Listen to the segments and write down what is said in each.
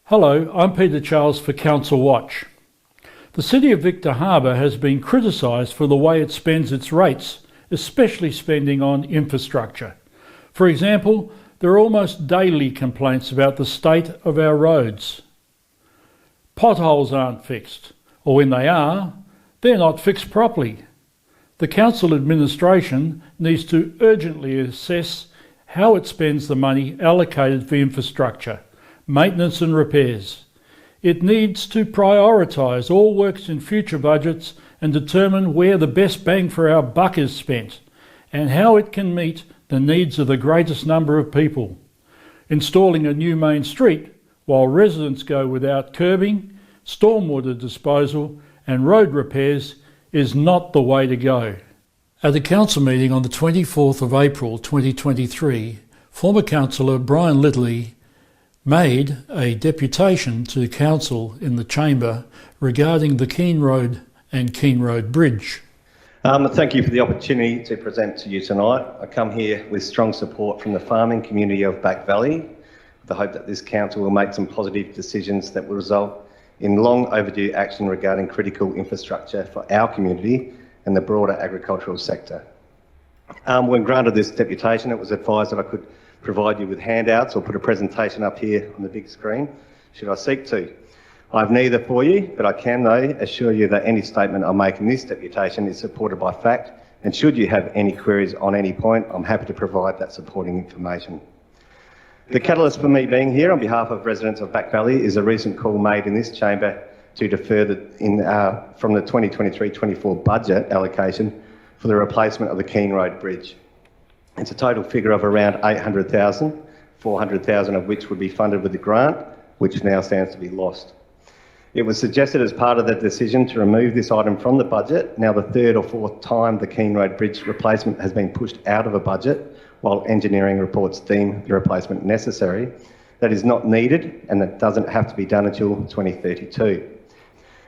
Hello, I'm Peter Charles for Council Watch. The City of Victor Harbor has been criticised for the way it spends its rates, especially spending on infrastructure. For example, there are almost daily complaints about the state of our roads. Potholes aren't fixed, or when they are, they're not fixed properly. The council administration needs to urgently assess how it spends the money allocated for infrastructure, maintenance and repairs. It needs to prioritise all works in future budgets and determine where the best bang for our buck is spent and how it can meet the needs of the greatest number of people. Installing a new main street while residents go without curbing, stormwater disposal and road repairs is not the way to go. At the council meeting on the 24th of April 2023, former councillor Brian Lidley made a deputation to council in the chamber regarding the Keene Road and Keene Road Bridge. Thank you for the opportunity to present to you tonight. I come here with strong support from the farming community of Back Valley, with the hope that this council will make some positive decisions that will result in long overdue action regarding critical infrastructure for our community and the broader agricultural sector. When granted this deputation, it was advised that I could provide you with handouts or put a presentation up here on the big screen, should I seek to. I have neither for you, but I can though assure you that any statement I make in this deputation is supported by fact, and should you have any queries on any point, I'm happy to provide that supporting information. The catalyst for me being here on behalf of residents of Back Valley is a recent call made in this chamber to defer from the 2023-24 budget allocation for the replacement of the Keene Road Bridge. It's a total figure of around $800,000, $400,000 of which would be funded with the grant, which now stands to be lost. It was suggested as part of the decision to remove this item from the budget, now the third or fourth time the Keene Road Bridge replacement has been pushed out of a budget, while engineering reports deem the replacement necessary, that is not needed and that doesn't have to be done until 2032.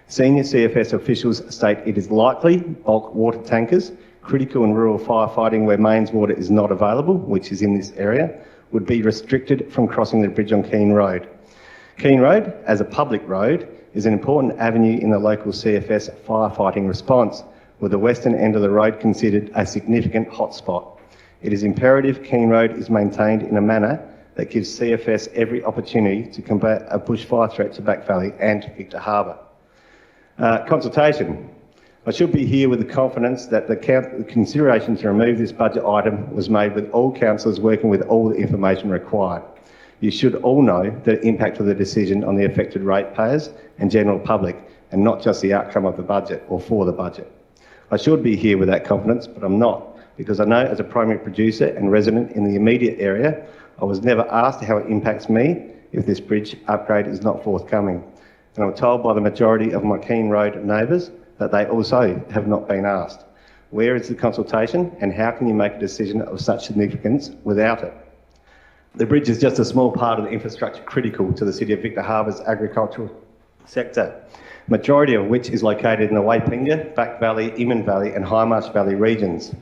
Senior CFS officials state it is likely bulk water tankers, critical and rural firefighting where mains water is not available, which is in this area, would be restricted from crossing the bridge on Keene Road. Keene Road, as a public road, is an important avenue in the local CFS firefighting response, with the western end of the road considered a significant hotspot. It is imperative Keene Road is maintained in a manner that gives CFS every opportunity to combat a bushfire threat to Back Valley and Victor Harbor. Consultation. I should be here with the confidence that the consideration to remove this budget item was made with all councillors working with all the information required. You should all know the impact of the decision on the affected ratepayers and general public, and not just the outcome of the budget or for the budget. I should be here with that confidence, but I'm not, because I know as a primary producer and resident in the immediate area, I was never asked how it impacts me if this bridge upgrade is not forthcoming. And I'm told by the majority of my Keene Road neighbours that they also have not been asked. Where is the consultation, and how can you make a decision of such significance without it? The bridge is just a small part of the infrastructure critical to the City of Victor Harbor's agricultural sector, majority of which is located in the Waipinga, Back Valley, Inman Valley and High Marsh Valley regions.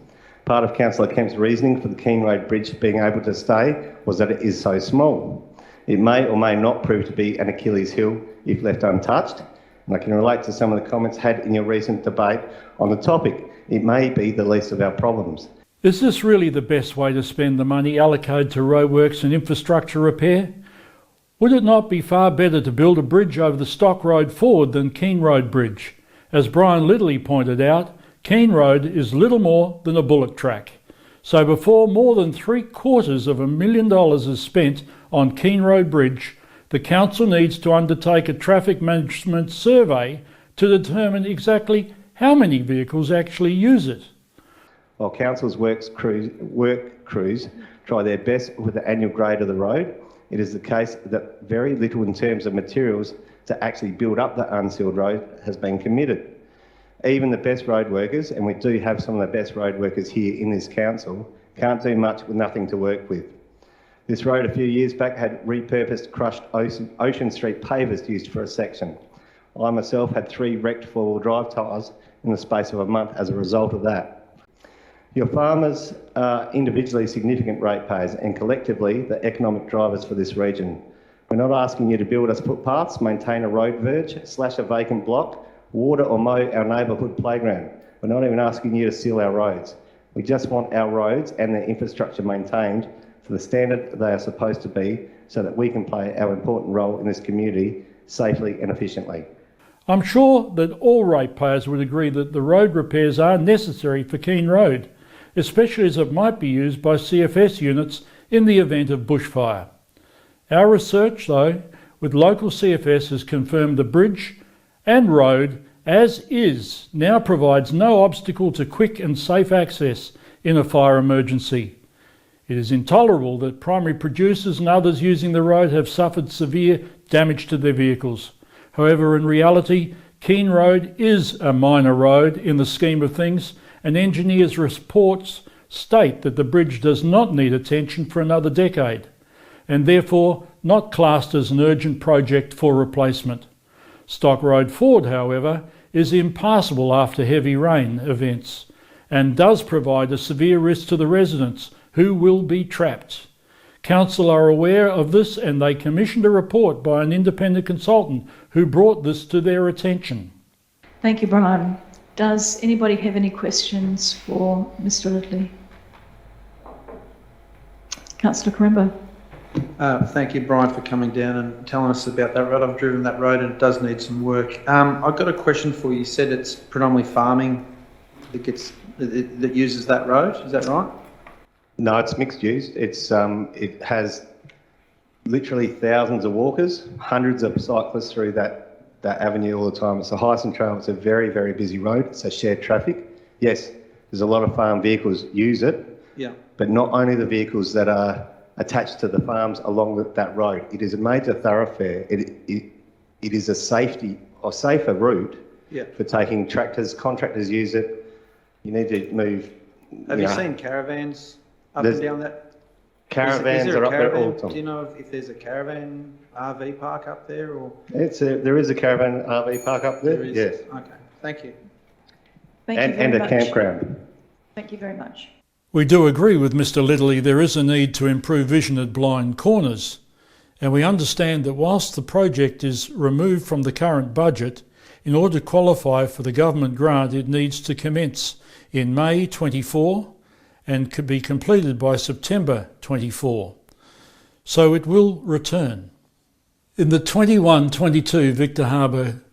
Part of Councillor Kemp's reasoning for the Keene Road Bridge being able to stay was that it is so small. It may or may not prove to be an Achilles heel if left untouched, and I can relate to some of the comments had in your recent debate on the topic. It may be the least of our problems. Is this really the best way to spend the money allocated to roadworks and infrastructure repair? Would it not be far better to build a bridge over the Stock Road forward than Keene Road Bridge? As Brian Lidley pointed out, Keene Road is little more than a bullock track. So before more than $750,000 is spent on Keene Road Bridge, the council needs to undertake a traffic management survey to determine exactly how many vehicles actually use it. While council's work crews try their best with the annual grade of the road, it is the case that very little in terms of materials to actually build up the unsealed road has been committed. Even the best road workers, and we do have some of the best road workers here in this council, can't do much with nothing to work with. This road a few years back had repurposed crushed Ocean Street pavers used for a section. I myself had 3 wrecked 4-wheel drive tyres in the space of a month as a result of that. Your farmers are individually significant ratepayers and collectively the economic drivers for this region. We're not asking you to build us footpaths, maintain a road verge, slash a vacant block, water or mow our neighbourhood playground. We're not even asking you to seal our roads. We just want our roads and their infrastructure maintained to the standard they are supposed to be so that we can play our important role in this community safely and efficiently. I'm sure that all ratepayers would agree that the road repairs are necessary for Keene Road, especially as it might be used by CFS units in the event of bushfire. Our research, though, with local CFS has confirmed the bridge and road as is now provides no obstacle to quick and safe access in a fire emergency. It is intolerable that primary producers and others using the road have suffered severe damage to their vehicles. However, in reality, Keene Road is a minor road in the scheme of things, and engineers' reports state that the bridge does not need attention for another decade, and therefore not classed as an urgent project for replacement. Stock Road Ford, however, is impassable after heavy rain events and does provide a severe risk to the residents who will be trapped. Council are aware of this and they commissioned a report by an independent consultant who brought this to their attention. Thank you, Brian. Does anybody have any questions for Mr. Ridley? Councillor Corimbo. Thank you, Brian, for coming down and telling us about that road. I've driven that road and it does need some work. I've got a question for you. You said it's predominantly farming that uses that road. Is that right? No, it's mixed use. It has literally thousands of walkers, hundreds of cyclists through that avenue all the time. It's a Hyson Trail. It's a very, very busy road. It's a shared traffic. Yes, there's a lot of farm vehicles use it. Yeah. But not only the vehicles that are attached to the farms along that road. It is a major thoroughfare. It is a safer route for taking tractors. Contractors use it. You need to move. Have you seen caravans up and down that? Caravans are up there all the time. Do you know if there's a caravan RV park up there? Or there is a caravan RV park up there. Yes. Okay. Thank you. Thank you very and a much. campground. Thank you very much. We do agree with Mr. Lidley there is a need to improve vision at blind corners, and we understand that whilst the project is removed from the current budget, in order to qualify for the government grant it needs to commence in May 24 and could be completed by September 24. So it will return. In the 21-22 Victor Harbor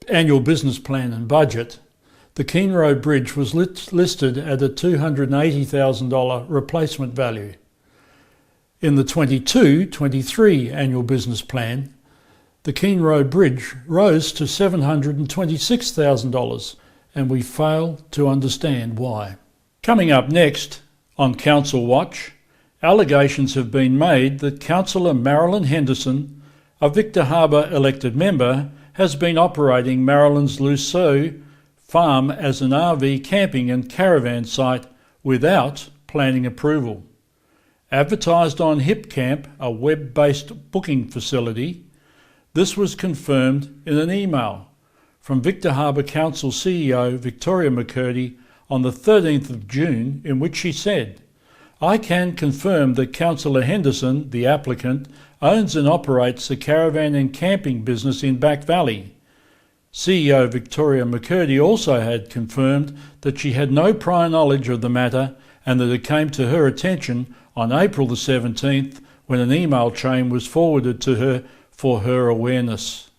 annual business plan and budget, the Keene Road Bridge was listed at a $280,000 replacement value. In the 22-23 annual business plan, the Keene Road Bridge rose to $726,000, and we fail to understand why. Coming up next on Council Watch, allegations have been made that Councillor Marilyn Henderson, a Victor Harbor elected member, has been operating Marilyn's Luceau farm as an RV camping and caravan site without planning approval. Advertised on HipCamp, a web-based booking facility, this was confirmed in an email from Victor Harbor Council CEO Victoria McCurdy on the 13th of June, in which she said, "I can confirm that Councillor Henderson, the applicant, owns and operates a caravan and camping business in Back Valley." CEO Victoria McCurdy also had confirmed that she had no prior knowledge of the matter and that it came to her attention on April the 17th when an email chain was forwarded to her for her awareness.